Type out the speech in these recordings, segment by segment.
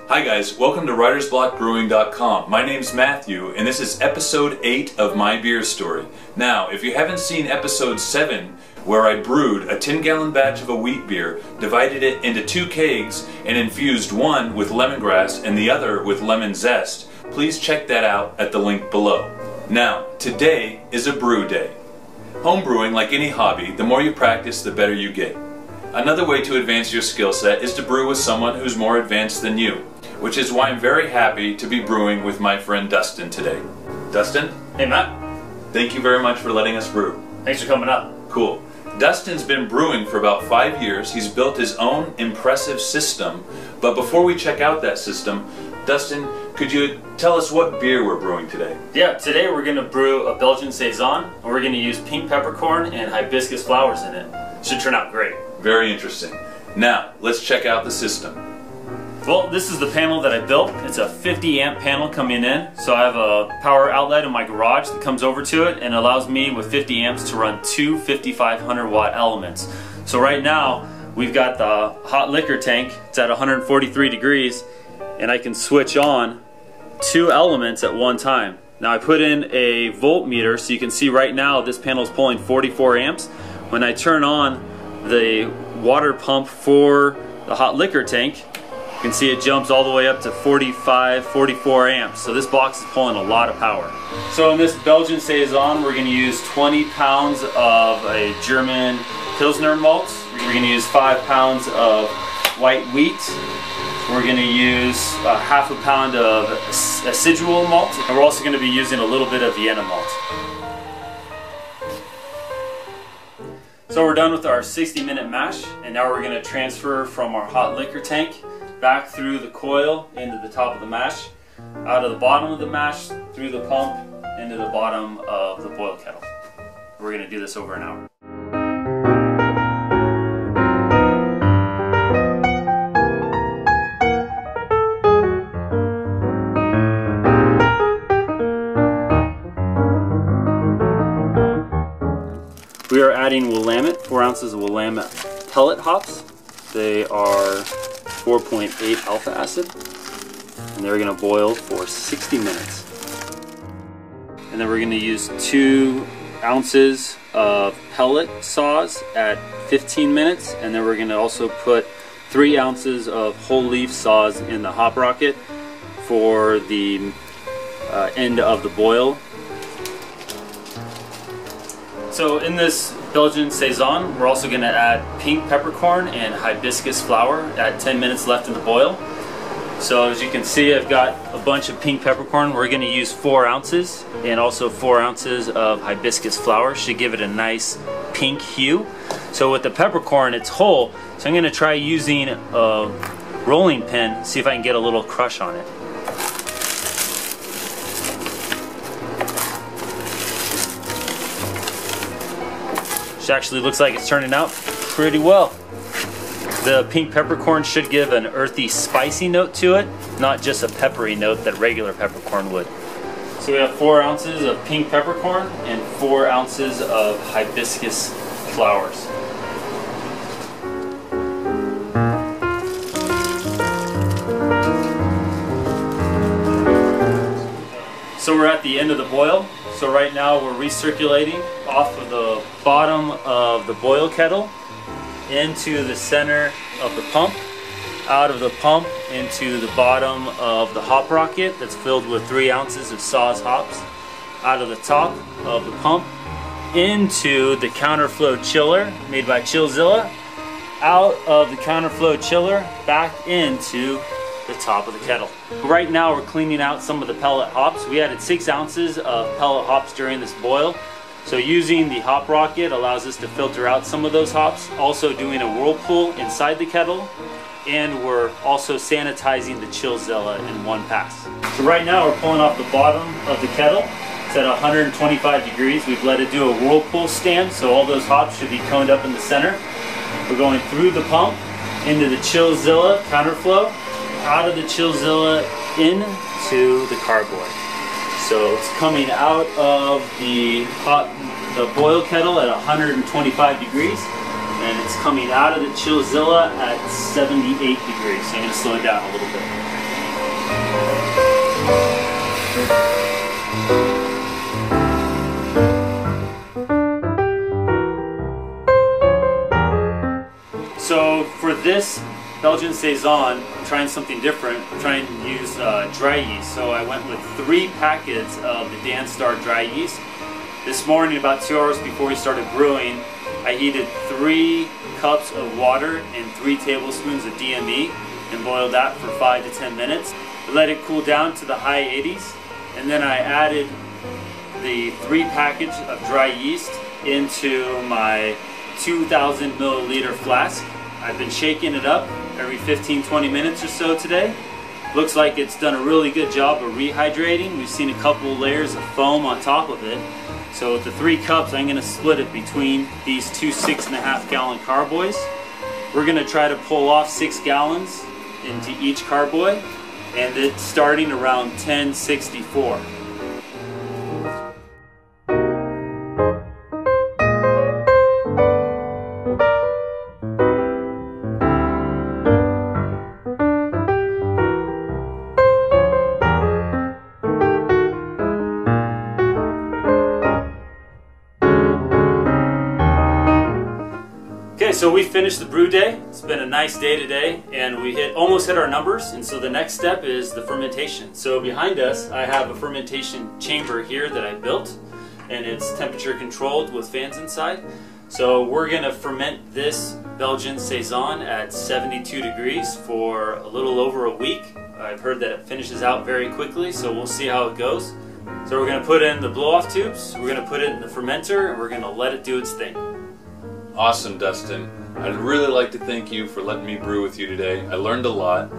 Hi guys, welcome to WritersBlockBrewing.com. My name's Matthew, and this is episode 8 of My Beer Story. Now, if you haven't seen episode 7, where I brewed a 10-gallon batch of a wheat beer, divided it into 2 kegs, and infused one with lemongrass and the other with lemon zest, please check that out at the link below. Now, today is a brew day. Homebrewing, like any hobby, the more you practice, the better you get. Another way to advance your skill set is to brew with someone who's more advanced than you, which is why I'm very happy to be brewing with my friend Dustin today. Dustin? Hey Matt. Thank you very much for letting us brew. Thanks for coming up. Cool. Dustin's been brewing for about 5 years. He's built his own impressive system. But before we check out that system, Dustin, could you tell us what beer we're brewing today? Yeah, today we're going to brew a Belgian Saison, and we're going to use pink peppercorn and hibiscus flowers in it. Should turn out great. Very interesting. Now, let's check out the system. Well, this is the panel that I built. It's a 50 amp panel coming in. So I have a power outlet in my garage that comes over to it and allows me with 50 amps to run 2 5500 watt elements. So right now we've got the hot liquor tank. It's at 143 degrees and I can switch on 2 elements at one time. Now I put in a voltmeter so you can see right now this panel is pulling 44 amps. When I turn on the water pump for the hot liquor tank, you can see it jumps all the way up to 45, 44 amps. So this box is pulling a lot of power. So in this Belgian Saison, we're going to use 20 pounds of a German Pilsner malt. We're going to use 5 pounds of white wheat. We're going to use a half a pound of acidulal malt. And we're also going to be using a little bit of Vienna malt. So we're done with our 60-minute mash, and now we're going to transfer from our hot liquor tank back through the coil into the top of the mash, out of the bottom of the mash, through the pump, into the bottom of the boil kettle. We're going to do this over an hour. We are adding Willamette, 4 ounces of Willamette pellet hops. They are 4.8 alpha acid, and they're going to boil for 60 minutes. And then we're going to use 2 ounces of pellet saws at 15 minutes, and then we're going to also put 3 ounces of whole leaf saws in the hop rocket for the end of the boil. So in this Belgian Saison, we're also going to add pink peppercorn and hibiscus flower at 10 minutes left in the boil. So as you can see, I've got a bunch of pink peppercorn. We're going to use 4 ounces, and also 4 ounces of hibiscus flower. Should give it a nice pink hue. So with the peppercorn, it's whole, so I'm going to try using a rolling pin, see if I can get a little crush on it. Actually looks like it's turning out pretty well. The pink peppercorn should give an earthy, spicy note to it, not just a peppery note that regular peppercorn would. So we have 4 ounces of pink peppercorn and 4 ounces of hibiscus flowers. So we're at the end of the boil. So right now we're recirculating off of the bottom of the boil kettle into the center of the pump, out of the pump into the bottom of the hop rocket that's filled with 3 ounces of Saaz hops, out of the top of the pump into the counterflow chiller made by Chillzilla, out of the counterflow chiller back into the top of the kettle. Right now we're cleaning out some of the pellet hops. We added 6 ounces of pellet hops during this boil. So using the hop rocket allows us to filter out some of those hops. Also doing a whirlpool inside the kettle, and we're also sanitizing the Chillzilla in one pass. So right now we're pulling off the bottom of the kettle. It's at 125 degrees. We've let it do a whirlpool stand, so all those hops should be coned up in the center. We're going through the pump into the Chillzilla counterflow, out of the Chillzilla into the carboy. So it's coming out of the boil kettle at 125 degrees, and it's coming out of the Chillzilla at 78 degrees. So I'm going to slow it down a little bit. So for this Belgian Saison, I'm trying something different. I'm trying to use dry yeast. So I went with 3 packets of the Danstar dry yeast. This morning, about 2 hours before we started brewing, I heated 3 cups of water and 3 tablespoons of DME and boiled that for 5 to 10 minutes. I let it cool down to the high 80s, and then I added the 3 package of dry yeast into my 2,000 milliliter flask. I've been shaking it up every 15-20 minutes or so today. Looks like it's done a really good job of rehydrating. We've seen a couple layers of foam on top of it. So with the 3 cups, I'm going to split it between these 2 6.5 gallon carboys. We're going to try to pull off 6 gallons into each carboy, and it's starting around 1064. Okay, so we finished the brew day. It's been a nice day today, and we almost hit our numbers, and so the next step is the fermentation. So behind us, I have a fermentation chamber here that I built, and it's temperature controlled with fans inside. So we're gonna ferment this Belgian Saison at 72 degrees for a little over a week. I've heard that it finishes out very quickly, so we'll see how it goes. So we're gonna put in the blow-off tubes, we're gonna put it in the fermenter, and we're gonna let it do its thing. Awesome, Dustin. I'd really like to thank you for letting me brew with you today. I learned a lot.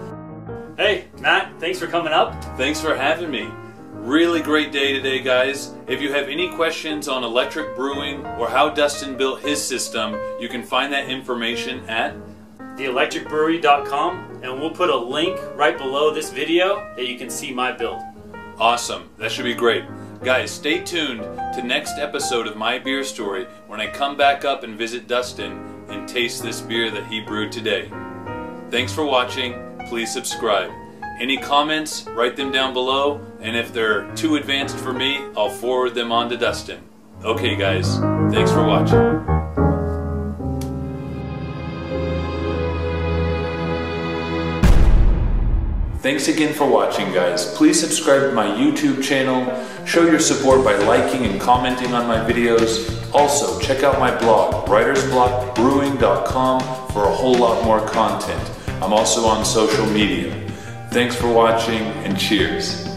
Hey, Matt, thanks for coming up. Thanks for having me. Really great day today, guys. If you have any questions on electric brewing or how Dustin built his system, you can find that information at theelectricbrewery.com, and we'll put a link right below this video that you can see my build. Awesome. That should be great. Guys, stay tuned to next episode of My Beer Story when I come back up and visit Dustin and taste this beer that he brewed today. Thanks for watching. Please subscribe. Any comments, write them down below, and if they're too advanced for me, I'll forward them on to Dustin. Okay guys, thanks for watching. Thanks again for watching, guys. Please subscribe to my YouTube channel. Show your support by liking and commenting on my videos. Also, check out my blog, writersblockbrewing.com, for a whole lot more content. I'm also on social media. Thanks for watching, and cheers.